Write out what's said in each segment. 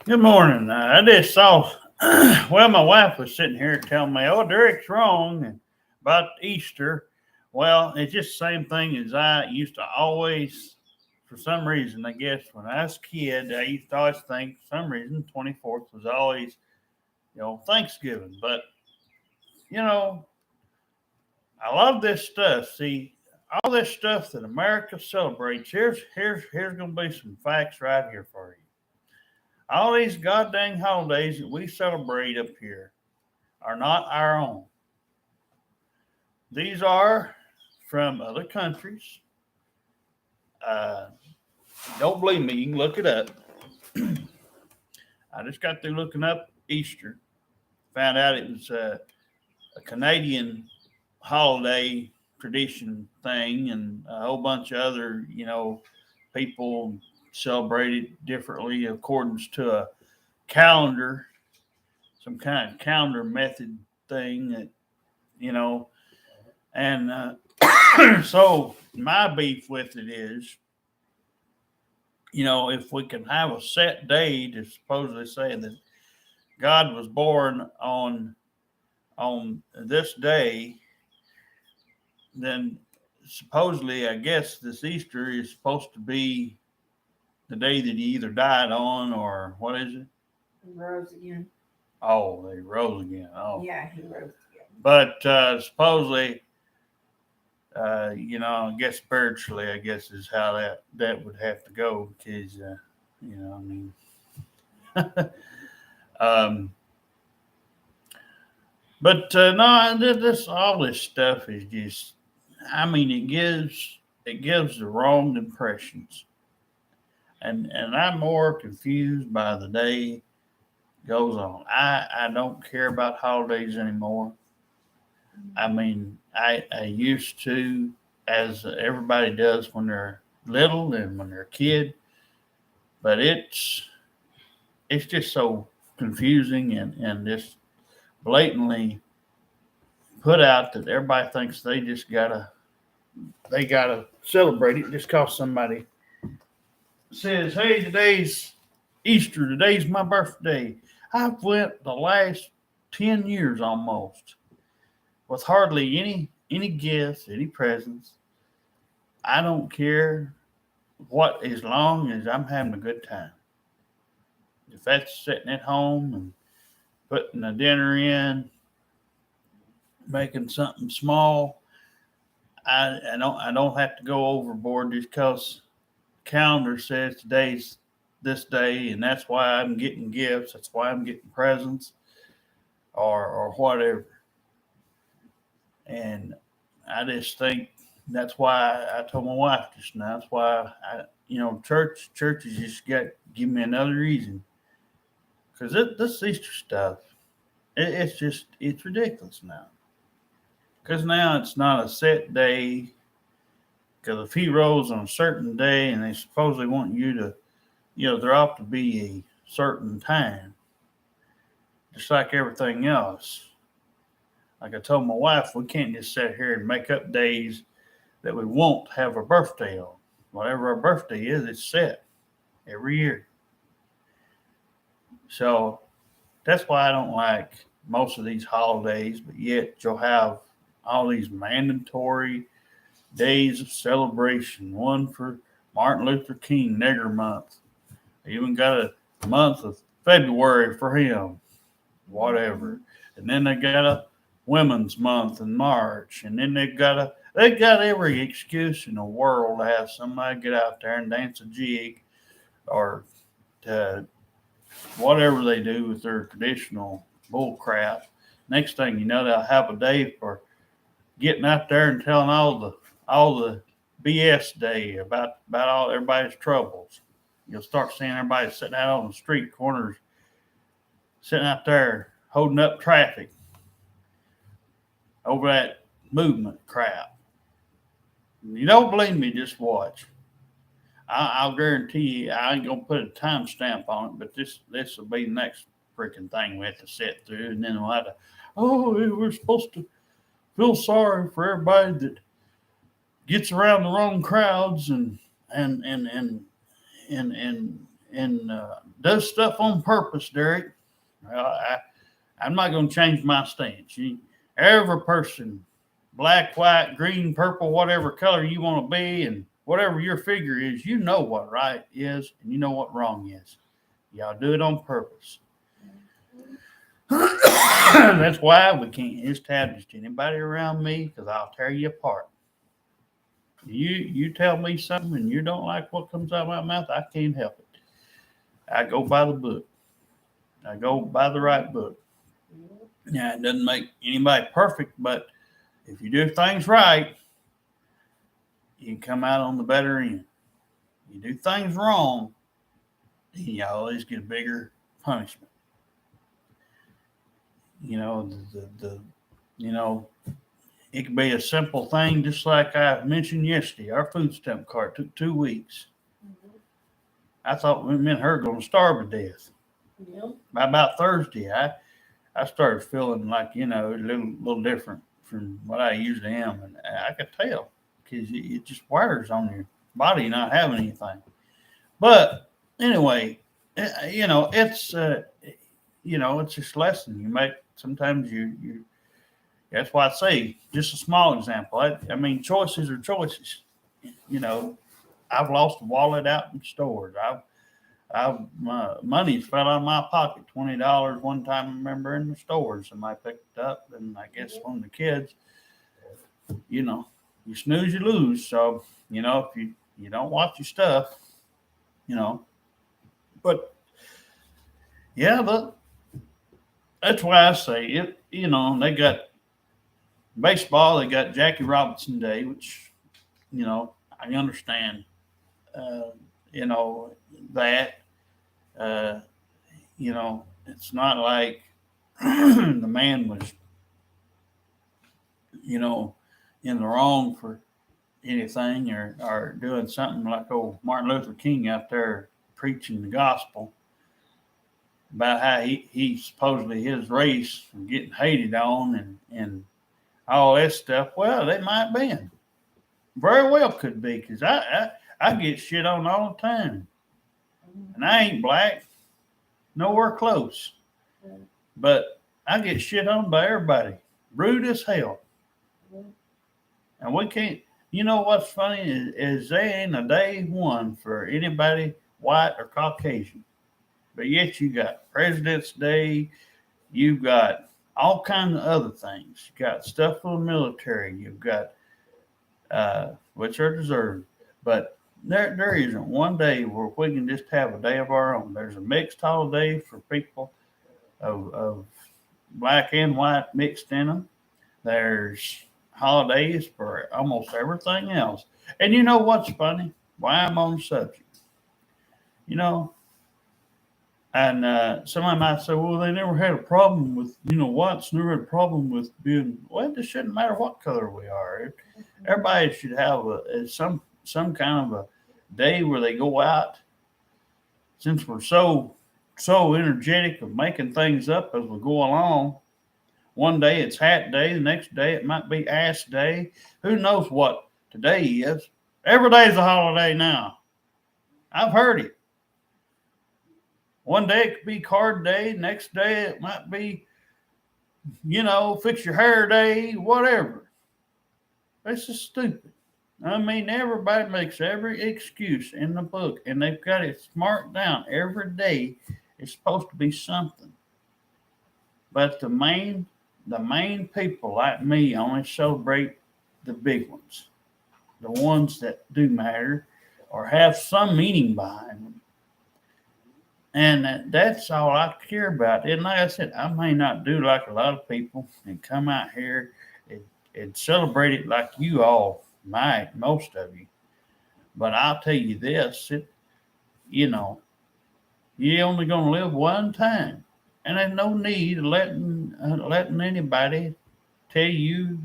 Good morning. I just saw, well, my wife was sitting here telling me, oh, Derek's wrong about Easter. Well, it's just the same thing as I used to always, for some reason, I guess, when I was a kid, I used to always think, for some reason, 24th was always, Thanksgiving. But, you know, I love this stuff. See, all this stuff that America celebrates, here's going to be some facts right here for you. All these goddamn holidays that we celebrate up here are not our own. These are from other countries. Uh, don't believe me, you can look it up. I just got through looking up Easter. Found out it was a Canadian holiday tradition thing, and a whole bunch of other, people celebrate it differently according to a calendar, some kind of calendar method thing that, you know, and so my beef with it is, if we can have a set day to supposedly say that God was born on this day, then supposedly, I guess this Easter is supposed to be the day that he either died on or what is it? Rose again. Oh, they rose again. Oh, Yeah, he rose again. but supposedly, I guess spiritually, I guess is how that would have to go because, I mean, um, but no, this all this stuff is just, I mean, it gives the wrong impressions, and I'm more confused by the day goes on. I don't care about holidays anymore. I mean, I used to, as everybody does when they're little and when they're a kid, but it's just so confusing and just blatantly put out that everybody thinks they gotta celebrate it just cause somebody says, "Hey, today's Easter. Today's my birthday." I've went the last 10 years almost with hardly any gifts, any presents. I don't care what, as long as I'm having a good time. If that's sitting at home and putting a dinner in, making something small, I don't have to go overboard just because calendar says today's this day and that's why I'm getting gifts, that's why I'm getting presents or whatever. And I just think that's why I told my wife just now. That's why churches just got give me another reason because this Easter stuff, it's ridiculous now. Because now it's not a set day. Because if he rolls on a certain day and they supposedly want you to, there ought to be a certain time, just like everything else. Like I told my wife, we can't just sit here and make up days that we won't have our birthday on. Whatever our birthday is, it's set every year. So that's why I don't like most of these holidays, but yet you'll have all these mandatory days of celebration. One for Martin Luther King, Nigger Month. They even got a month of February for him, whatever. And then they got a Women's Month in March, and then they got every excuse in the world to have somebody get out there and dance a jig or to whatever they do with their traditional bull crap. Next thing you know, they'll have a day for getting out there and telling all the BS day about all everybody's troubles. You'll start seeing everybody sitting out on the street corners, sitting out there holding up traffic over that movement crap. You don't believe me? Just watch. I'll guarantee you, I ain't gonna put a timestamp on it, but this will be the next freaking thing we have to sit through, and then we'll have to. Oh, we're supposed to feel sorry for everybody that gets around the wrong crowds and and and does stuff on purpose, Derek. Well, I'm not going to change my stance. Every person, black, white, green, purple, whatever color you want to be, and whatever your figure is, you know what right is and you know what wrong is. Y'all do it on purpose. That's why we can't establish anybody around me, because I'll tear you apart. You tell me something and you don't like what comes out of my mouth, I can't help it. I go by the book. I go by the right book. Now, it doesn't make anybody perfect, but if you do things right, you can come out on the better end. You do things wrong, you always get a bigger punishment. You know, it could be a simple thing, just like I mentioned yesterday. Our food stamp card took 2 weeks. I thought me and her going to starve to death. Yep. By about Thursday, I started feeling like, a little different from what I usually am. And I could tell, because it just wears on your body not having anything. But anyway, it's just a lesson you make. Sometimes you that's why I say, just a small example. I mean, choices are choices. I've lost a wallet out in stores. My money fell out of my pocket. $20 one time, I remember, in the store. Somebody picked it up, and I guess one of the kids, you snooze, you lose. So, if you don't watch your stuff, but yeah, but that's why I say it. They got baseball. They got Jackie Robinson Day, which, I understand. That. It's not like the man was, in the wrong for anything, or doing something like old Martin Luther King out there preaching the gospel about how he supposedly his race was getting hated on and all that stuff. Well, they might be. Very well could be, because I get shit on all the time. And I ain't black, nowhere close. But I get shit on by everybody. Rude as hell. And we can't, what's funny is there ain't a day one for anybody white or Caucasian. But yet you got President's Day, you've got all kinds of other things. You got stuff for the military, you've got which are deserved. But there isn't one day where we can just have a day of our own. There's a mixed holiday for people of black and white mixed in them. There's holidays for almost everything else. And you know what's funny? Why I'm on the subject. And somebody might say, well, they never had a problem with, whites never had a problem with being, well, it shouldn't matter what color we are. Everybody should have some kind of a day where they go out. Since we're so energetic of making things up as we go along, one day it's hat day, the next day it might be ass day. Who knows what today is? Every day is a holiday now. I've heard it. One day it could be card day, next day it might be, fix your hair day, whatever. This is stupid. I mean, everybody makes every excuse in the book, and they've got it marked down. Every day is supposed to be something. But the main people like me only celebrate the big ones, the ones that do matter or have some meaning behind them. And that's all I care about. And like I said, I may not do like a lot of people and come out here and celebrate it like you all might, most of you. But I'll tell you this, you're only going to live one time. And there's no need of letting anybody tell you.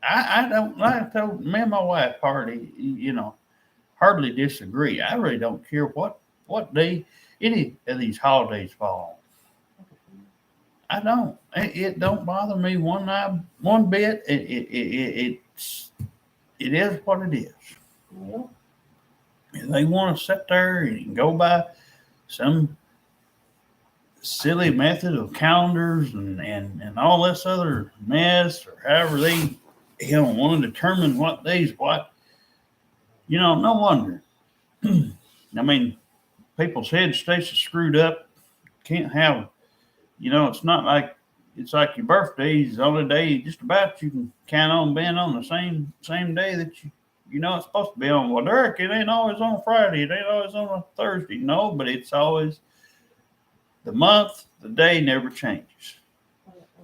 I don't, like I told me and my wife hardly disagree. I really don't care what day any of these holidays fall on. I don't. It don't bother me one bit. It is what it is. Yep. If they want to sit there and go by some silly method of calendars and all this other mess, or however they want to determine what days what. No wonder. I mean, people's head stations screwed up. Can't have, it's not like it's like your birthday is the only day just about you can count on being on the same day that it's supposed to be on. Well, Derek, it ain't always on a Friday. It ain't always on a Thursday. No, but it's always the month. The day never changes.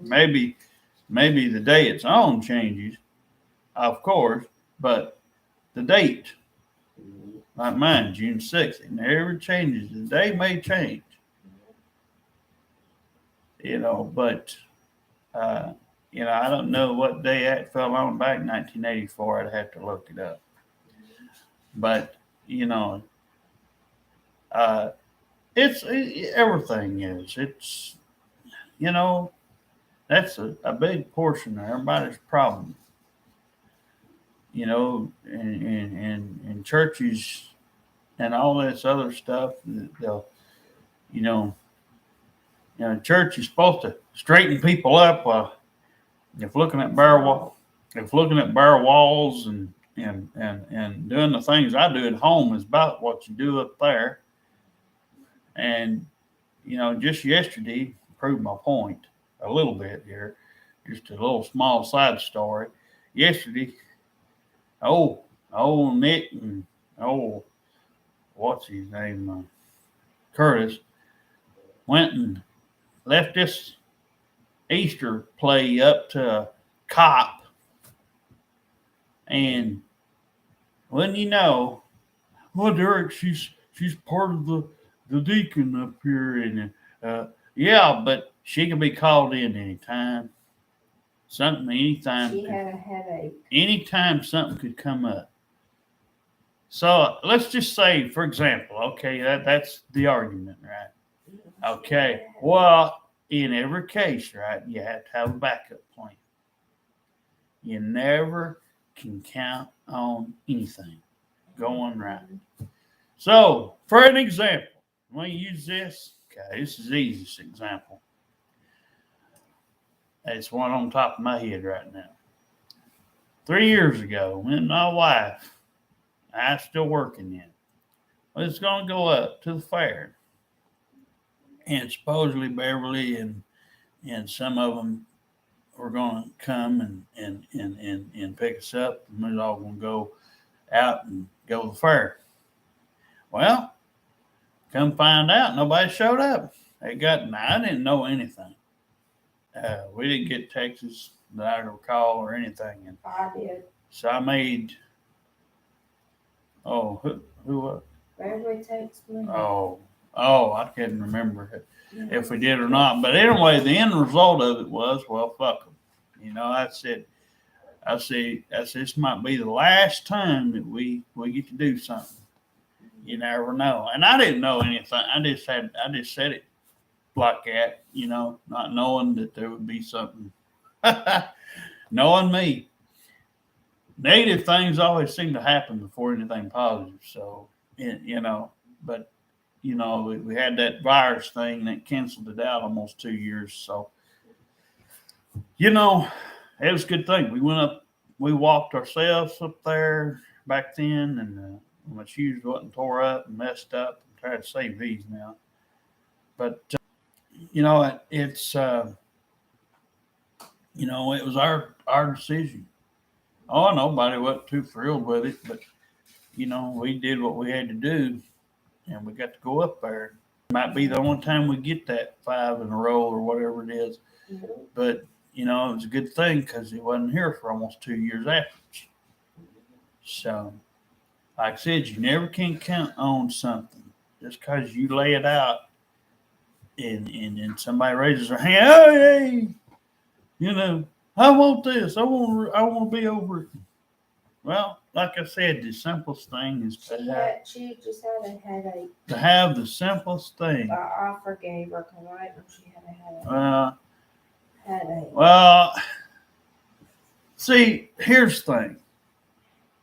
Maybe the day it's on changes, of course, but the date, like mine, June 6th, it never changes. The day may change, but I don't know what day that fell on back in 1984. I'd have to look it up. But everything is. It's that's a big portion of everybody's problem. In churches and all this other stuff, they'll, church is supposed to straighten people up. If looking at bare walls and doing the things I do at home is about what you do up there. And just yesterday proved my point a little bit here. Just a little small side story. Yesterday, old Nick and what's his name, Curtis, went and left this Easter play up to Cop, and wouldn't you know, well, Derek, she's part of the deacon up here, and yeah, but she can be called in anytime. Something, anytime. She had a headache. Anytime something could come up. So let's just say, for example, okay, that's the argument, right? Okay, well, in every case, right, you have to have a backup plan. You never can count on anything going right. So, for an example, I'm going to use this. Okay, this is the easiest example. It's one on top of my head right now. 3 years ago, when my wife, I still working in, was going to go up to the fair. And supposedly Beverly and some of them were going to come and pick us up. And we was all going to go out and go to the fair. Well, come find out, nobody showed up. I didn't know anything. We didn't get texts that I recall or anything. And I did. so I made, who was? Beverly texted me. I can't remember if we did or not. But anyway, the end result of it was, well, fuck them. I said, this might be the last time that we get to do something. You never know. And I didn't know anything. I just said it like that, not knowing that there would be something. Knowing me, negative things always seem to happen before anything positive. So, but we had that virus thing that canceled it out almost 2 years. So, it was a good thing. We walked ourselves up there back then, and my shoes wasn't tore up and messed up. I'm trying to save these now. But, it's, it was our decision. Nobody wasn't too thrilled with it, but, we did what we had to do, and we got to go up there. It might be the only time we get that 5 in a row or whatever it is. Mm-hmm. But, it was a good thing because he wasn't here for almost 2 years after. So, like I said, you never can count on something just because you lay it out and somebody raises their hand. Hey, I want this. I want to be over it. Well, like I said, the simplest thing is She just had a headache. to have the simplest thing. I forgave her because I didn't know she had a headache. Well, see, here's the thing.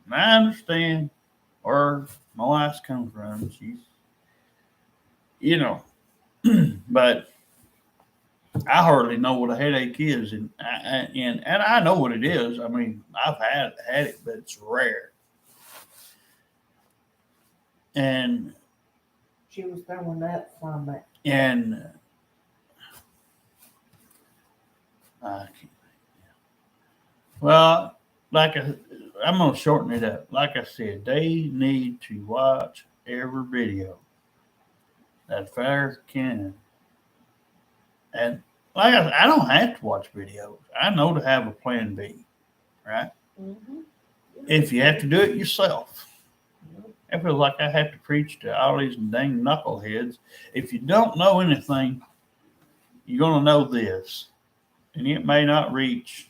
And I understand where my wife's come from. you know, but I hardly know what a headache is, and I know what it is. I mean, I've had it, but it's rare. And She was throwing up from it. and I can't, well, I'm gonna shorten it up. Like I said, they need to watch every video that far can. And I don't have to watch videos. I know to have a plan B, right? Mm-hmm. If you have to do it yourself. I feel like I have to preach to all these dang knuckleheads. If you don't know anything, you're going to know this. And it may not reach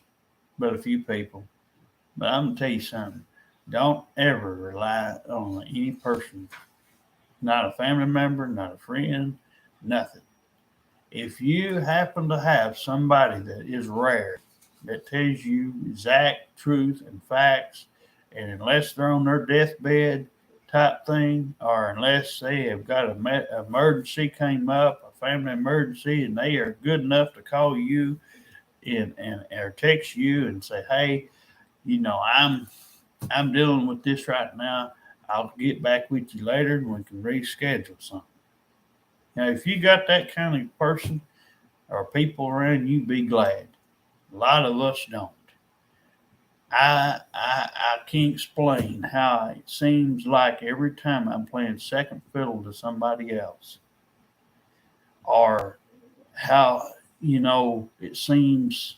but a few people. But I'm going to tell you something. Don't ever rely on any person, not a family member, not a friend, nothing. If you happen to have somebody that is rare, that tells you exact truth and facts, and unless they're on their deathbed type thing, or unless they have got an emergency came up, a family emergency, and they are good enough to call you and or text you and say, hey, I'm dealing with this right now. I'll get back with you later and we can reschedule something. Now, if you got that kind of person or people around you, be glad. A lot of us don't. I can't explain how it seems like every time I'm playing second fiddle to somebody else, or how it seems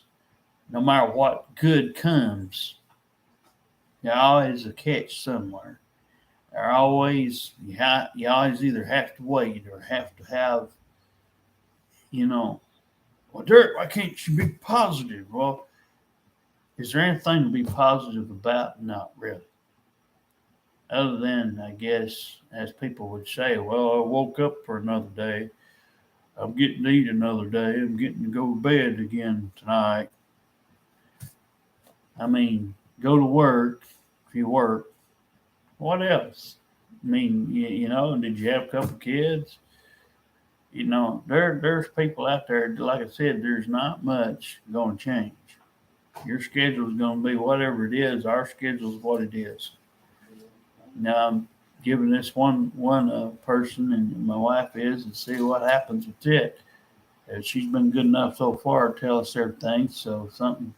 no matter what good comes, you always a catch somewhere. There always you always either have to wait or have to have well, Dirk, why can't you be positive? Well, is there anything to be positive about? Not really. Other than, I guess, as people would say, well, I woke up for another day. I'm getting to eat another day. I'm getting to go to bed again tonight. I mean, go to work if you work. What else? I mean, did you have a couple kids? There's people out there, like I said, there's not much going to change. Your schedule is going to be whatever it is. Our schedule is what it is. Now I'm giving this one person, and my wife is, and see what happens with it. And she's been good enough so far to tell us everything. So something,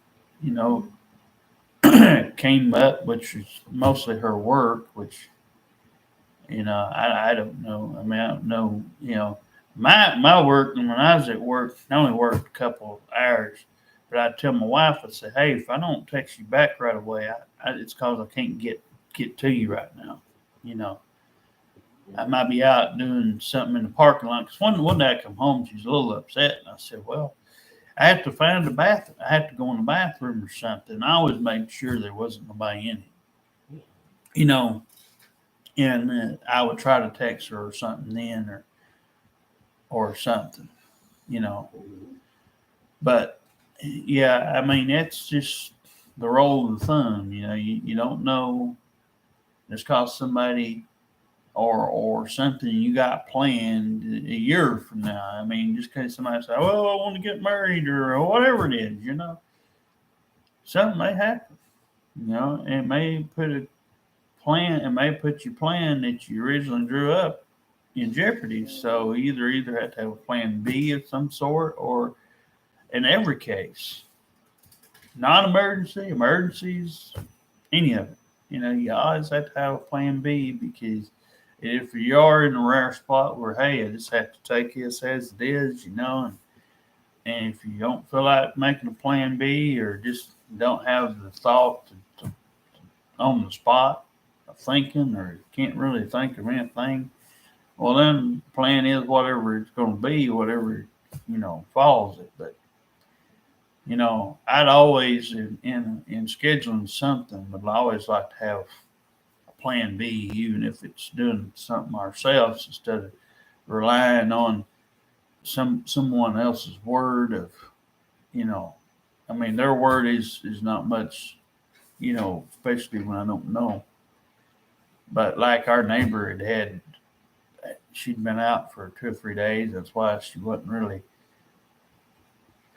came up, which is mostly her work, which I don't know. I mean, I don't know. My work, and when I was at work, I only worked a couple of hours. But I'd tell my wife, I'd say, hey, if I don't text you back right away, it's because I can't get to you right now. I might be out doing something in the parking lot. Because one day I come home, she's a little upset. And I said, well, I have to find the bathroom. I have to go in the bathroom or something. I always made sure there wasn't nobody in it. And I would try to text her or something then or something, you know. But yeah, I mean, that's just the roll of the thumb. You don't know just cause somebody or something you got planned a year from now. I mean, just because somebody say, well, I want to get married or whatever it is, something may happen. It may put a plan, it may put your plan that you originally drew up in jeopardy. So either have to have a plan B of some sort, or in every case, non-emergency, emergencies, any of it. You always have to have a plan B, because if you are in a rare spot where, hey, I just have to take this as it is, and if you don't feel like making a plan B, or just don't have the thought to on the spot of thinking, or can't really think of anything, well, then the plan is whatever it's going to be, whatever, follows it. But, I'd always, in scheduling something, would always like to have a plan B, even if it's doing something ourselves, instead of relying on someone else's word of, I mean, their word is not much, especially when I don't know. But like our neighbor had she'd been out for 2 or 3 days. That's why she wasn't really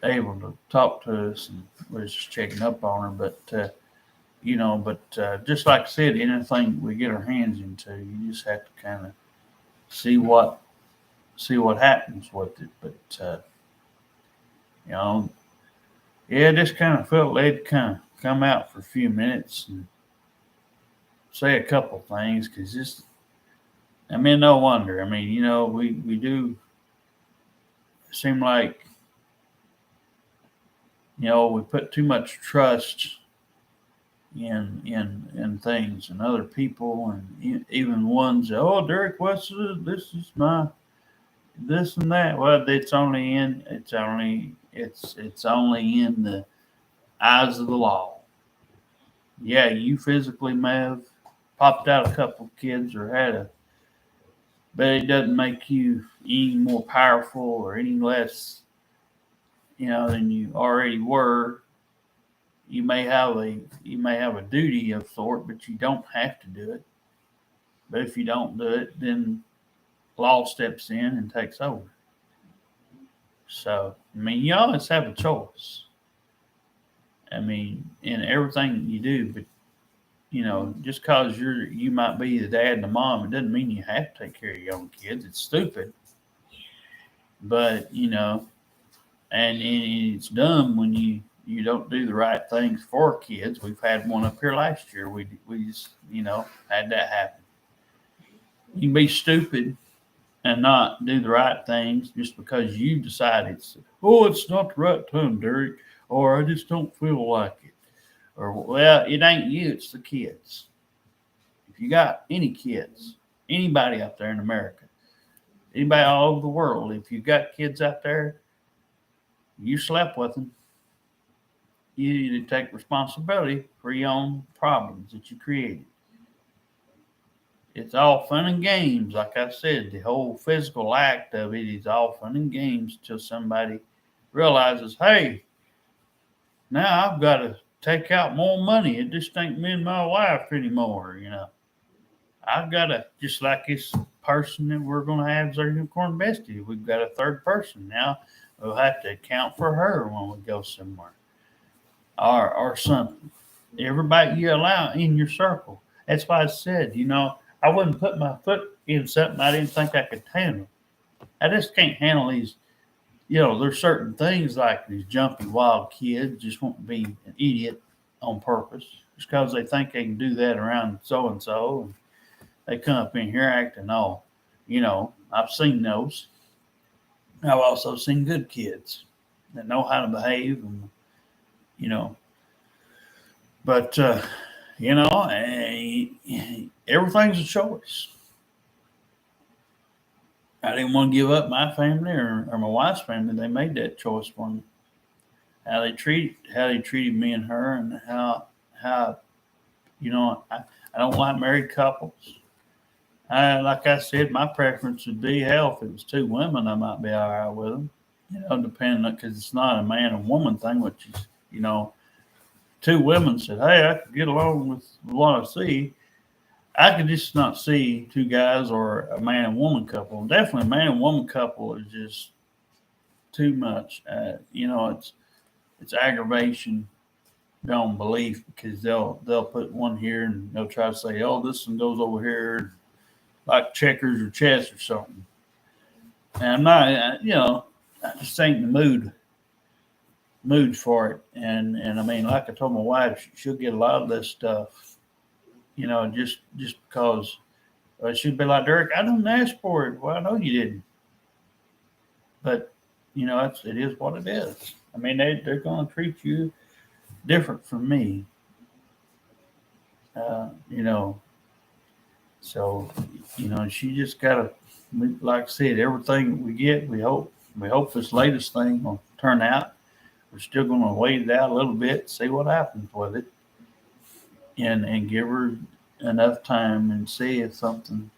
able to talk to us, and we was just checking up on her. But just like I said, anything we get our hands into, you just have to kind of see what happens with it. But yeah, just kind of felt they'd kind of come out for a few minutes and say a couple things, because just, I mean, no wonder. I mean, we do seem like, we put too much trust in things and other people, and even ones, oh, Derek, this is my this and that. Well, it's only in the eyes of the law. Yeah, you physically may have popped out a couple of kids or but it doesn't make you any more powerful or any less, than you already were. You may have a duty of sort, but you don't have to do it. But if you don't do it, then law steps in and takes over. So, I mean, you always have a choice. I mean, in everything you do, but just because you might be the dad and the mom, it doesn't mean you have to take care of your own kids. It's stupid. But, and it's dumb when you don't do the right things for kids. We've had one up here last year. We just, had that happen. You can be stupid and not do the right things just because you decided, it's not the right time, Derek, or I just don't feel like it. Or, well, it ain't you, it's the kids. If you got any kids, anybody out there in America, anybody all over the world, if you've got kids out there, you slept with them, you need to take responsibility for your own problems that you created. It's all fun and games. Like I said, the whole physical act of it is all fun and games till somebody realizes, hey, now I've got to take out more money. It just ain't me and my wife anymore, I've got to, just like this person that we're going to have as our unicorn bestie, we've got a third person now. We'll have to account for her when we go somewhere, or something. Everybody you allow in your circle. That's why I said, I wouldn't put my foot in something I didn't think I could handle. I just can't handle these. There's certain things like these jumpy, wild kids just want to be an idiot on purpose just because they think they can do that around so and so, and they come up in here acting all. I've seen those. I've also seen good kids that know how to behave, and but everything's a choice. I didn't want to give up my family or my wife's family. They made that choice for me. How they treated me and her, and how I don't like married couples. Like I said, my preference would be, hell, if it was two women, I might be all right with them. Depending on, because it's not a man and woman thing, which is, two women said, hey, I could get along with what I see. I could just not see two guys or a man and woman couple. Definitely a man and woman couple is just too much. It's aggravation beyond belief, because they'll put one here and they'll try to say, oh, this one goes over here, like checkers or chess or something. And I'm not, I just ain't in the mood for it. And I mean, like I told my wife, she'll get a lot of this stuff, just because she'd be like, Derek, I didn't ask for it. Well, I know you didn't. But, it is what it is. I mean, they're going to treat you different from me. So, she just got to, like I said, everything we get, we hope this latest thing will turn out. We're still going to wait it out a little bit, see what happens with it, and give her enough time and see if something,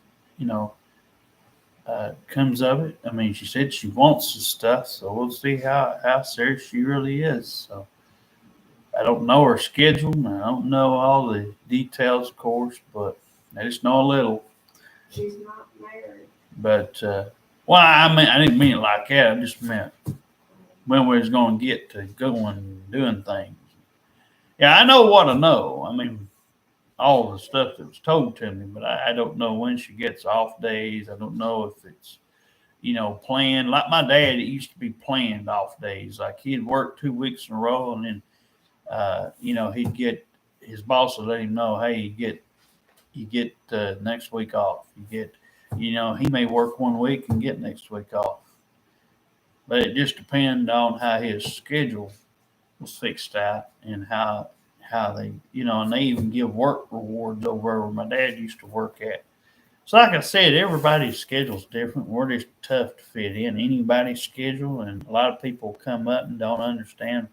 comes of it. I mean, she said she wants the stuff, so we'll see how serious she really is. So I don't know her schedule, and I don't know all the details, of course, but I just know a little. She's not married. But well, I mean, I didn't mean it like that. I just meant when we was going to get to going and doing things. Yeah, I know what I know. I mean, all the stuff that was told to me, but I don't know when she gets off days. I don't know if it's, planned. Like my dad, it used to be planned off days. Like he'd work 2 weeks in a row, and then, he'd get his boss would let him know, hey, you get next week off. You get, he may work 1 week and get next week off. But it just depended on how his schedule was fixed out and how they, and they even give work rewards over where my dad used to work at. So, like I said, everybody's schedule's different. We're just tough to fit in anybody's schedule, and a lot of people come up and don't understand.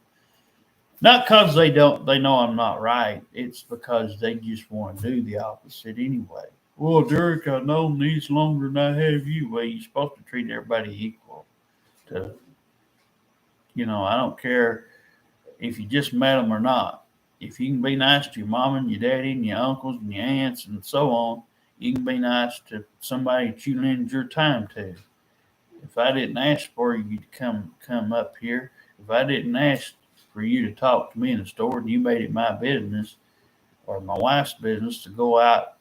Not because they know I'm not right. It's because they just want to do the opposite anyway. Well, Derek, I've known these longer than I have you. Well, you're supposed to treat everybody equal. To, I don't care if you just met them or not. If you can be nice to your mom and your daddy and your uncles and your aunts and so on, you can be nice to somebody that you lend your time to. If I didn't ask for you to come up here, if I didn't ask for you to talk to me in the store and you made it my business or my wife's business to go out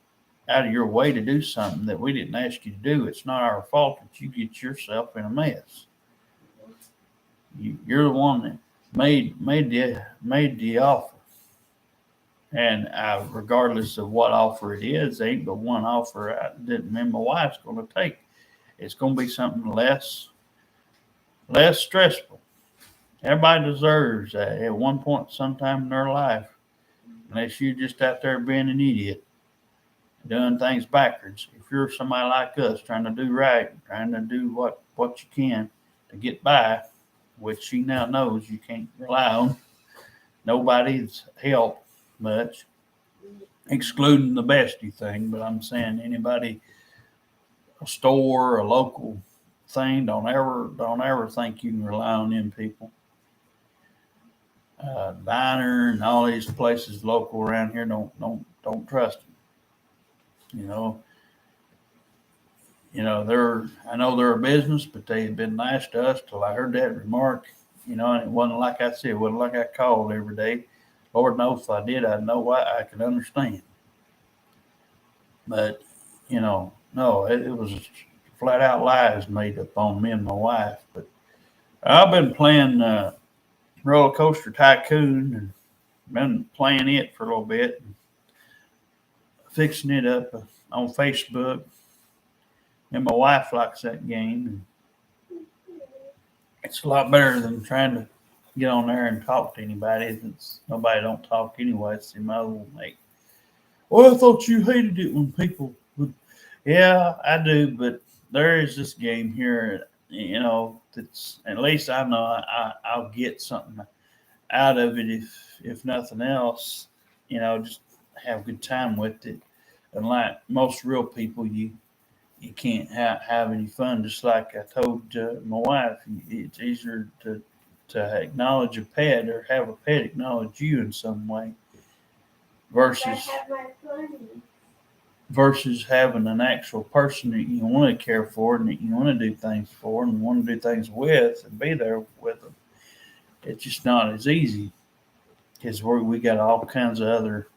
of your way to do something that we didn't ask you to do, it's not our fault that you get yourself in a mess. You're the one that made the offer. And regardless of what offer it is, there ain't but one offer that me and my wife's going to take. It's going to be something less stressful. Everybody deserves that at one point, sometime in their life, unless you're just out there being an idiot, doing things backwards. If you're somebody like us, trying to do right, trying to do what you can to get by, which she now knows you can't rely on nobody's help much, excluding the bestie thing. But I'm saying anybody, a store, a local thing, don't ever think you can rely on them people. Diner and all these places local around here, don't trust them. I know they're a business, but they had been nice to us till I heard that remark. And it wasn't like I said, it wasn't like I called every day. Lord knows if I did, I'd know why I could understand. But, no, it was flat out lies made up on me and my wife. But I've been playing Roller Coaster Tycoon and been playing it for a little bit, and fixing it up on Facebook. And my wife likes that game. And it's a lot better than trying to get on there and talk to anybody. Since nobody don't talk anyway. See, my old mate. Well, I thought you hated it when people would. Yeah, I do, but there is this game here, that's at least I know I'll get something out of it if nothing else, just have a good time with it. And like most real people, you can't have any fun. Just like I told my wife, it's easier to acknowledge a pet or have a pet acknowledge you in some way versus having an actual person that you want to care for and that you want to do things for and want to do things with and be there with them. It's just not as easy because we got all kinds of other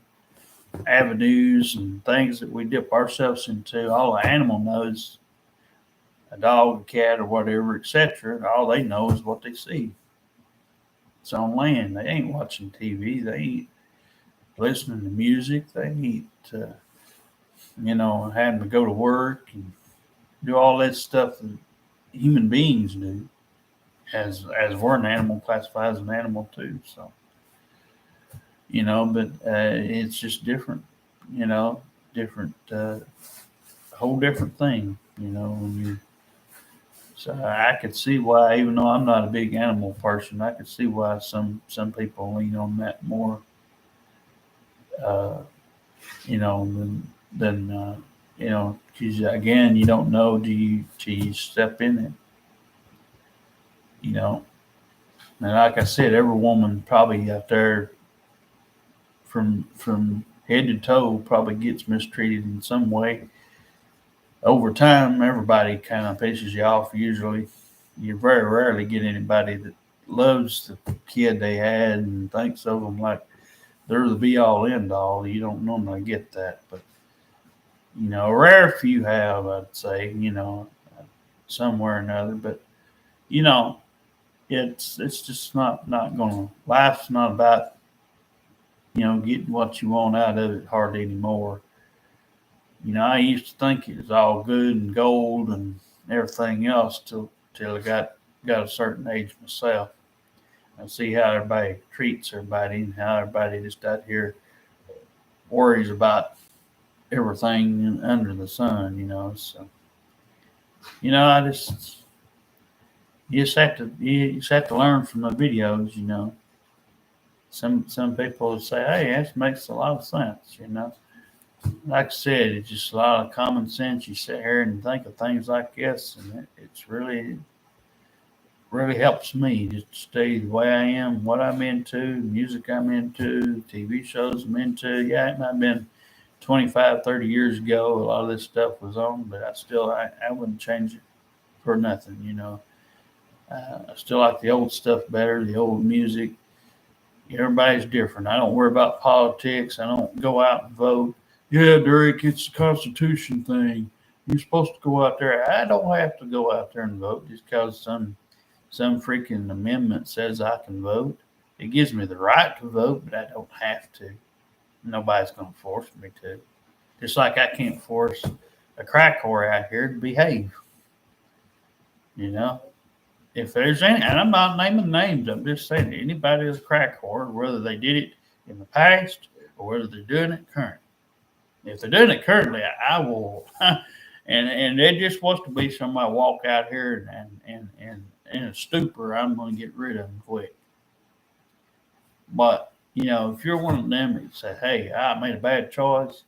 avenues and things that we dip ourselves into. All an animal knows, a dog, a cat, or whatever, etc. All they know is what they see. It's on land. They ain't watching TV. They ain't listening to music. They ain't, having to go to work and do all that stuff that human beings do. As we're an animal, classified as an animal too. So, but it's just different. Different, whole different thing. So I could see why, even though I'm not a big animal person, I could see why some people lean on that more. Than because again, you don't know till you step in it. And like I said, every woman probably out there from head to toe probably gets mistreated in some way. over time, everybody kind of pisses you off. Usually, you very rarely get anybody that loves the kid they had and thinks of them like they're the be all end all. You don't normally get that, but a rare few have, I'd say, somewhere or another. But you know, it's just not gonna. Life's not about getting what you want out of it hardly anymore. I used to think it was all good and gold and everything else till I got a certain age myself. I see how everybody treats everybody and how everybody just out here worries about everything under the sun. So I just you just have to learn from the videos. Some people would say, "Hey, that makes a lot of sense." Like I said, it's just a lot of common sense. You sit here and think of things like this, and it's really helps me just to stay the way I am, what I'm into, music I'm into, TV shows I'm into. Yeah, it might have been 25, 30 years ago. A lot of this stuff was on, but I wouldn't change it for nothing. I still like the old stuff better, the old music. Everybody's different. I don't worry about politics. I don't go out and vote. Yeah, Derek, it's the Constitution thing. You're supposed to go out there. I don't have to go out there and vote just because some freaking amendment says I can vote. It gives me the right to vote, but I don't have to. Nobody's going to force me to. Just like I can't force a crack whore out here to behave. You know, if there's any, and I'm not naming names, I'm just saying anybody is a crack whore, whether they did it in the past or whether they're doing it currently. If they're doing it currently, I will. And it just wants to be somebody walk out here and in a stupor, I'm going to get rid of them quick. But if you're one of them that say, "Hey, I made a bad choice,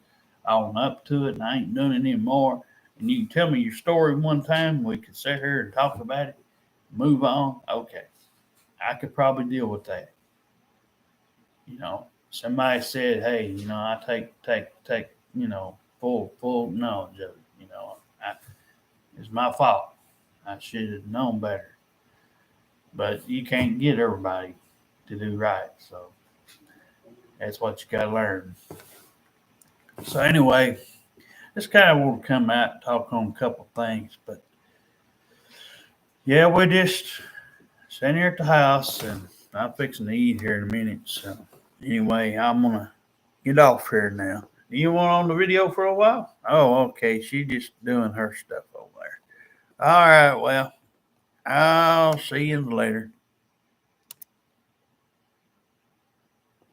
I own up to it, and I ain't doing it anymore," and you can tell me your story one time, we could sit here and talk about it, move on. Okay, I could probably deal with that. Somebody said, "Hey, I take full knowledge of it." I, it's my fault. I should have known better. But you can't get everybody to do right, so that's what you got to learn. So anyway, just kind of want to come out and talk on a couple things, but yeah, we're just sitting here at the house, and I'm fixing to eat here in a minute. So anyway, I'm gonna get off here now. You want on the video for a while? Oh, okay. She just doing her stuff over there. All right. Well, I'll see you later.